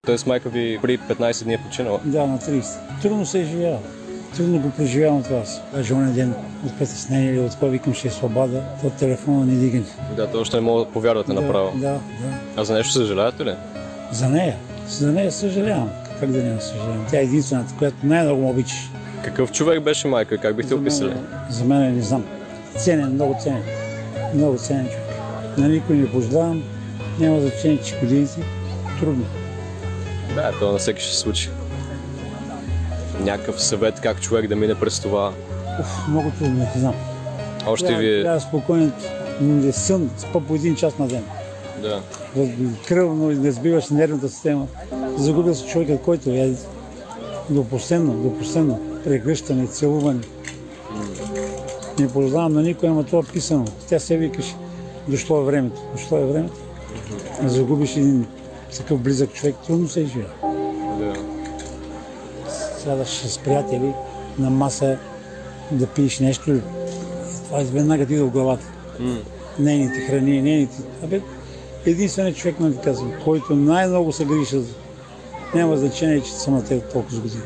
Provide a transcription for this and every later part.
Тоест майка ви при 15 дни е починала? Да, на 30. Трудно се е живял. Трудно го преживявам това. Даже оня ден от притеснение или от това викам, ще е свобода, от телефона не дигане. Да, то още не мога да повярвате направо. Да. А за нещо съжалявате ли? За нея съжалявам. Как да не съжалявам? Тя е единствената, която най-много обичаш. Какъв човек беше майка? Как бихте описали? За мен не знам. Ценен, много ценен. Много ценен човек. На никой не пожелавам. Няма значение, че годините. Трудно. Да, то на всеки ще се случи. Някакъв съвет как човек да мине през това? Много трудно, не знам. Още ви... Трябва спокоен, сън, спа по 1 час на ден. Да. Кръвно и не сбиваш нервната система. Загубил се човекът, който е допустено. Прегръщане, целуване. Не пожелавам на никой, ама това писано. Тя се викаше, дошло е времето. Загубиш един такъв близък човек, трудно се живее. Да. Сядаш с приятели на маса да пиеш нещо, това веднага ти да в главата. Нейните храни, единственият човек, ме казвам, който най-много се грижи, няма значение, че съм на тези толкова години.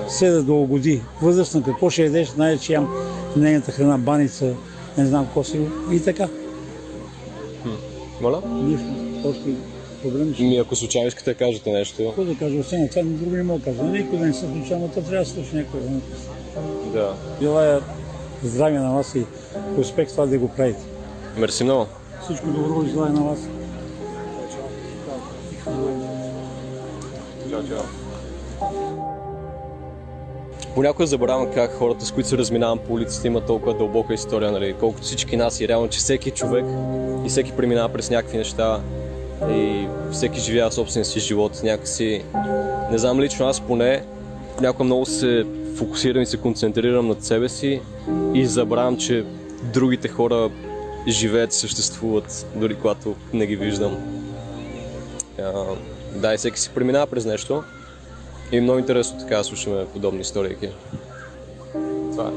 Седа да угоди. Възрастна, какво ще ядеш, знае, че ям нейната храна, баница, не знам какво си и така. Моля? Нищо, още проблем ще. Ако случайно искате да кажете нещо. Какво да кажа, освен това, друго не мога да кажа. Никой да не се случва, но това трябва да слуша някой. Да. Желая здраве на вас и успех това да го правите. Мерси много. Всичко добро желая на вас. Чао. Понякога забравям как хората, с които се разминавам по улиците, имат толкова дълбока история, нали? Колкото всички нас и реално, че всеки човек и всеки преминава през някакви неща и всеки живява собствения си живот някакси. Не знам, лично аз поне някога много се фокусирам и се концентрирам над себе си и забравям, че другите хора живеят и съществуват, дори когато не ги виждам. Да, и всеки си преминава през нещо. И много интересно така да слушаме подобни истории. Това е.